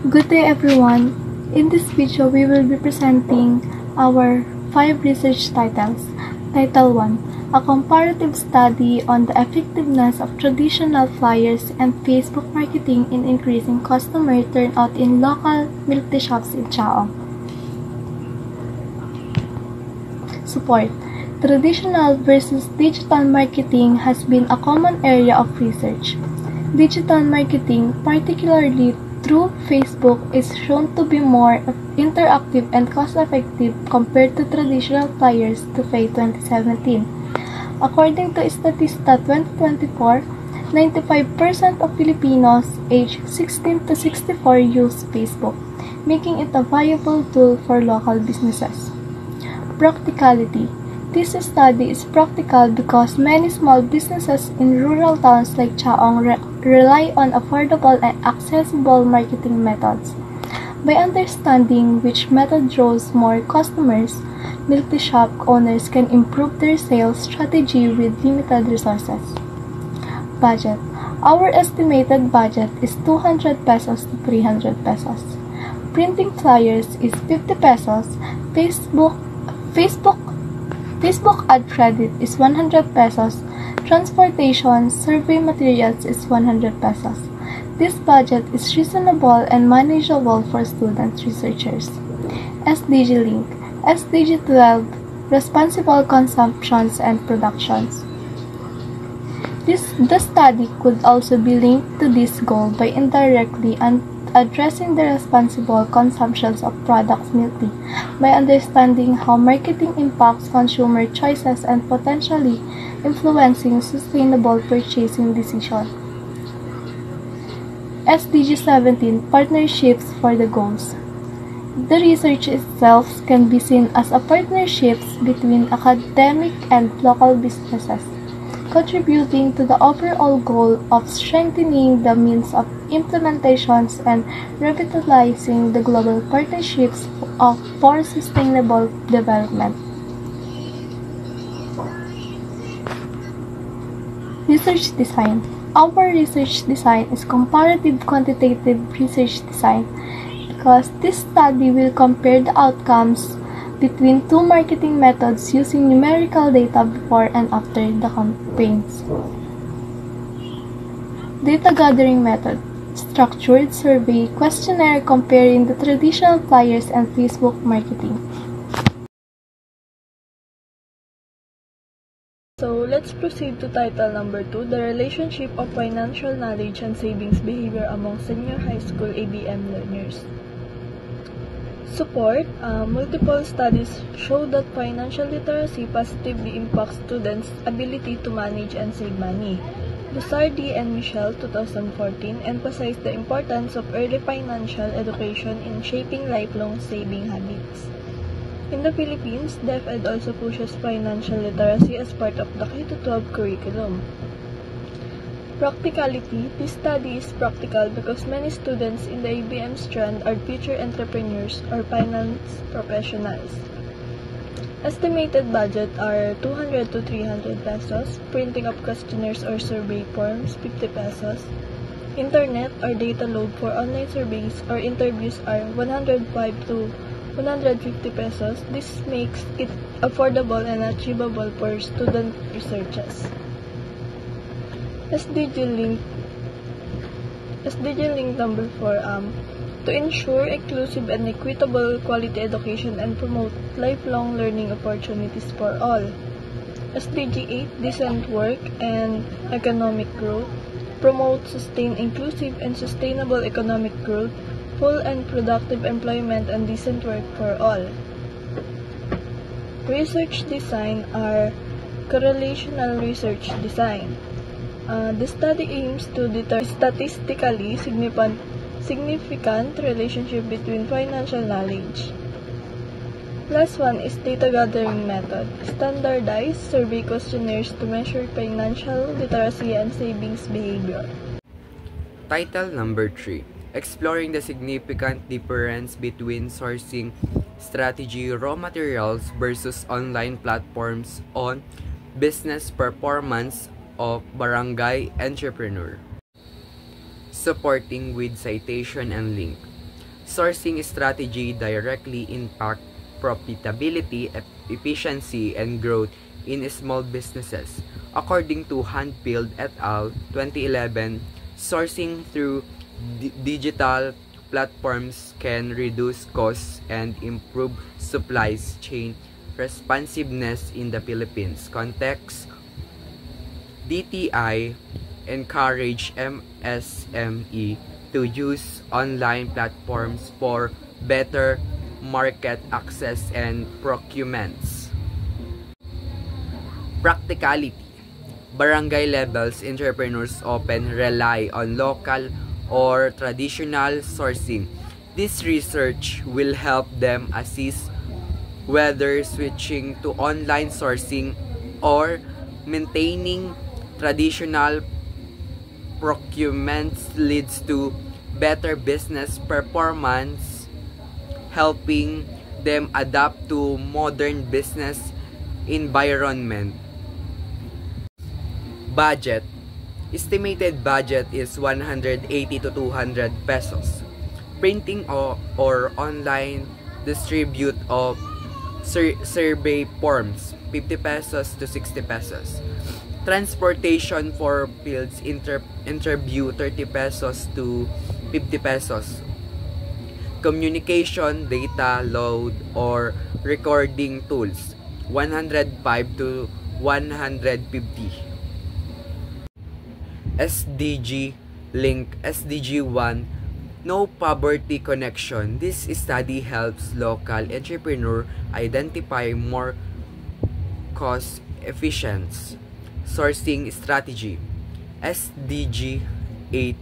Good day everyone! In this video, we will be presenting our 5 research titles. Title 1, a comparative study on the effectiveness of traditional flyers and Facebook marketing in increasing customer turnout in local milk tea shops in Chaong. Support. Traditional versus digital marketing has been a common area of research. Digital marketing, particularly through Facebook, is shown to be more interactive and cost-effective compared to traditional flyers to Fay 2017. According to Statista 2024, 95% of Filipinos aged 16 to 64 use Facebook, making it a viable tool for local businesses. Practicality. This study is practical because many small businesses in rural towns like Chaong rely on affordable and accessible marketing methods. By understanding which method draws more customers, milk tea shop owners can improve their sales strategy with limited resources. Budget. Our estimated budget is 200 pesos to 300 pesos. Printing flyers is 50 pesos. Facebook ad credit is 100 pesos. Transportation, survey materials is 100 pesos. This budget is reasonable and manageable for student researchers. SDG link. SDG 12, responsible consumptions and productions. The study could also be linked to this goal by indirectly addressing the responsible consumptions of products milk tea by understanding how marketing impacts consumer choices and potentially influencing sustainable purchasing decisions. SDG 17, partnerships for the goals. The research itself can be seen as a partnerships between academic and local businesses, contributing to the overall goal of strengthening the means of implementations and revitalizing the global partnerships for sustainable development. Research design. Our research design is comparative quantitative research design because this study will compare the outcomes between two marketing methods using numerical data before and after the campaigns. Data gathering method. Structured survey questionnaire comparing the traditional flyers and Facebook marketing. So let's proceed to title number 2, the relationship of financial knowledge and savings behavior among senior high school ABM learners. Support. Multiple studies show that financial literacy positively impacts students' ability to manage and save money. Busardi and Michelle, 2014, emphasized the importance of early financial education in shaping lifelong saving habits. In the Philippines, DepEd also pushes financial literacy as part of the K-12 curriculum. Practicality. This study is practical because many students in the ABM strand are future entrepreneurs or finance professionals. Estimated budget are 200 to 300 pesos, printing of questionnaires or survey forms 50 pesos. Internet or data load for online surveys or interviews are 105 to 150 pesos. This makes it affordable and achievable for student researchers. SDG link number 4, to ensure inclusive and equitable quality education and promote lifelong learning opportunities for all. SDG 8, decent work and economic growth, promote sustained inclusive and sustainable economic growth, full and productive employment and decent work for all. Research design are correlational research design. The study aims to determine statistically significant relationship between financial knowledge. Last one is data gathering method. Standardized survey questionnaires to measure financial literacy and savings behavior. Title number 3, exploring the significant difference between sourcing strategy raw materials versus online platforms on business performance of barangay entrepreneur. Supporting with citation and link. sourcing strategy directly impact profitability, efficiency, and growth in small businesses. According to Handfield et al. 2011, sourcing through digital platforms can reduce costs and improve supply chain responsiveness in the Philippines context. DTI encourage MSME to use online platforms for better market access and procurements. Practicality. Barangay levels entrepreneurs often rely on local or traditional sourcing. This research will help them assess whether switching to online sourcing or maintaining traditional procurements leads to better business performance, helping them adapt to modern business environment. Budget. Estimated budget is 180 to 200 pesos. Printing or online distribute of survey forms, 50 pesos to 60 pesos. Transportation for fields interview, 30 pesos to 50 pesos. Communication, data load, or recording tools, 105 to 150. SDG link SDG 1 No Poverty Connection. This study helps local entrepreneur identify more cost efficient sourcing strategy. SDG 8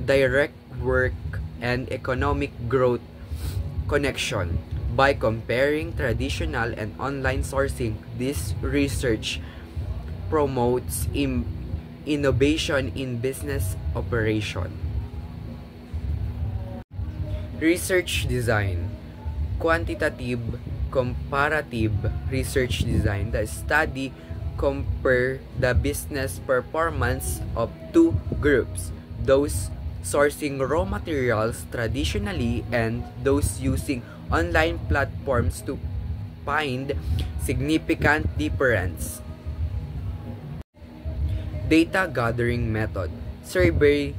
Direct Work and Economic Growth Connection. By comparing traditional and online sourcing, this research promotes innovation in business operation. Research design. Quantitative comparative research design. The study compare the business performance of two groups, those sourcing raw materials traditionally and those using online platforms to find significant difference. Data gathering method. Survey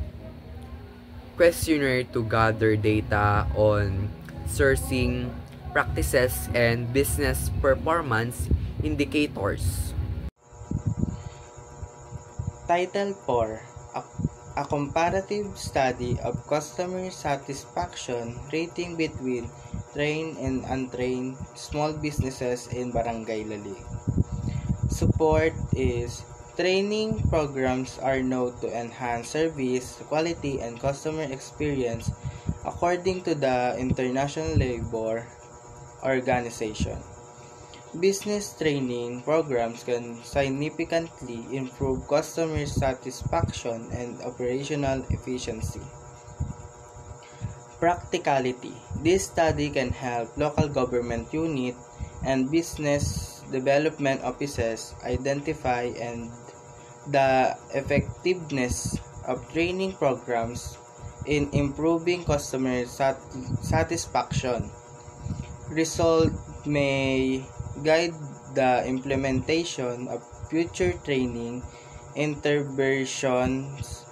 questionnaire to gather data on sourcing practices and business performance indicators. Title 4. A comparative study of customer satisfaction rating between trained and untrained small businesses in Barangay Lalig. Support is training programs are known to enhance service quality and customer experience according to the International Labor Organization. Business training programs can significantly improve customer satisfaction and operational efficiency. Practicality. This study can help local government unit and business development offices identify and the effectiveness of training programs in improving customer satisfaction. Result may guide the implementation of future training interventions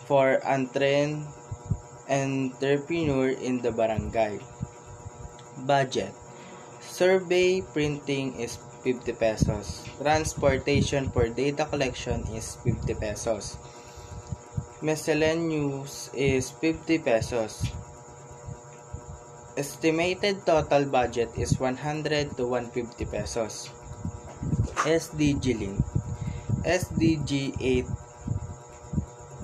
for untrained entrepreneur in the barangay. Budget. Survey printing is 50 pesos. Transportation for data collection is 50 pesos. Miscellaneous is 50 pesos. Estimated total budget is 100 to 150 pesos. SDG link. SDG 8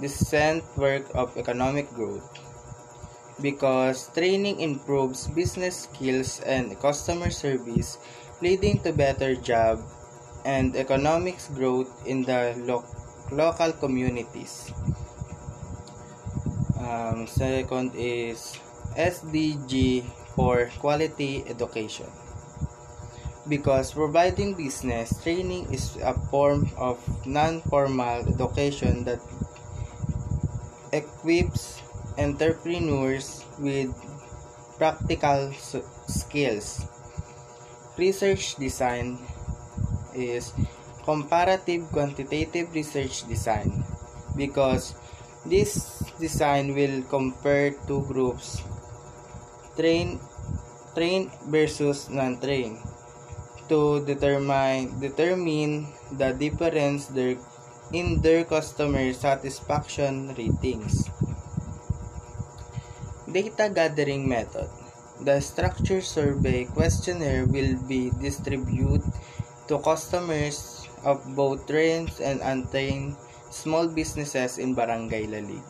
Decent work of economic growth. Because training improves business skills and customer service, leading to better job and economic growth in the local communities. Second is SDG for quality education. Because providing business training is a form of non-formal education that equips entrepreneurs with practical skills. Research design is comparative quantitative research design because this design will compare two groups, trained versus non-trained, to determine the difference in their customer satisfaction ratings. Data gathering method. The structured survey questionnaire will be distributed to customers of both trained and untrained small businesses in Barangay Lalig.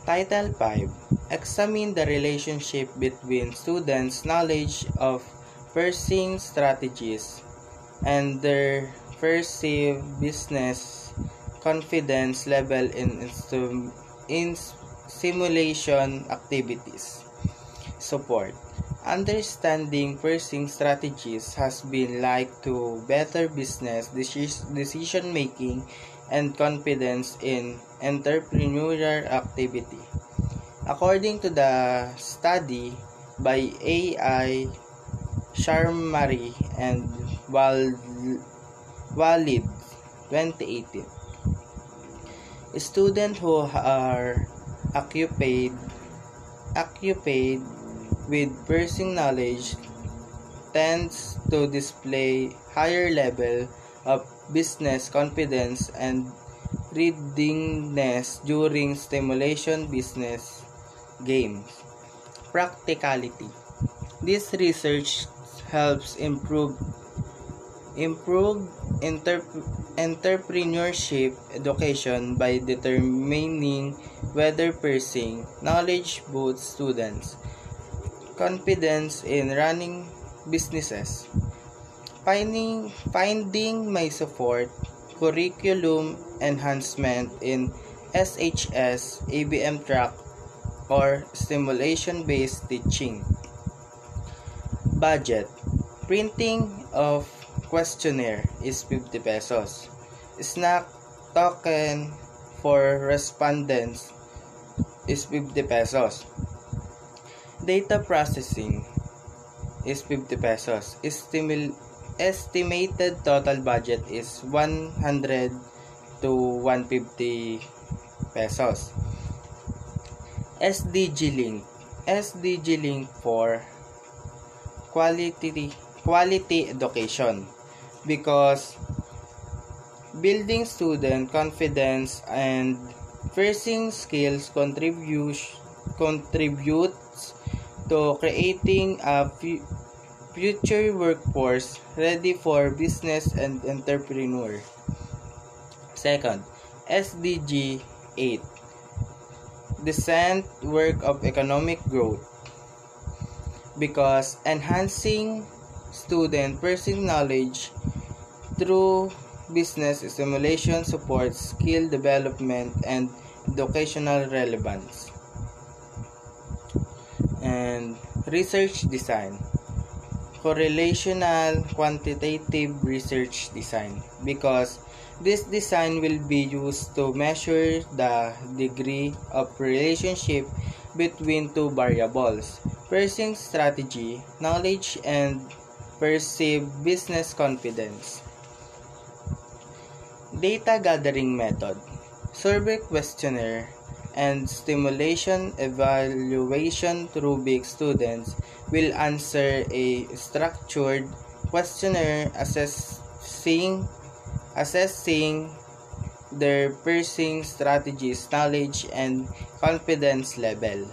Title 5. Examine the relationship between students' knowledge of purchasing strategies and their perceived business confidence level in simulation activities. Support. Understanding purchasing strategies has been linked to better business decision making and confidence in entrepreneurial activity. According to the study by A.I. Sharmari and Walid 2018, students who are occupied with purchasing knowledge tends to display higher level of business confidence and readiness during stimulation business games. Practicality. This research helps improve entrepreneurship education by determining whether purchasing knowledge boosts students' confidence in running businesses. Finding my support, curriculum enhancement in SHS, ABM track, or stimulation-based teaching. Budget. Printing of questionnaire is 50 pesos. Snack token for respondents is 50 pesos. Data processing is 50 pesos. Estimated total budget is 100 to 150 pesos. SDG link. SDG link for quality education because building student confidence and purchasing skills contributes to creating a future workforce ready for business and entrepreneur. Second, SDG 8. Decent work of economic growth because enhancing student purchasing knowledge through business stimulation supports skill development and educational relevance. And research design. Correlational quantitative research design because this design will be used to measure the degree of relationship between two variables, purchasing strategy, knowledge, and perceived business confidence. Data gathering method, survey questionnaire, and stimulation evaluation through big students will answer a structured questionnaire assessing their purchasing strategies, knowledge, and confidence level.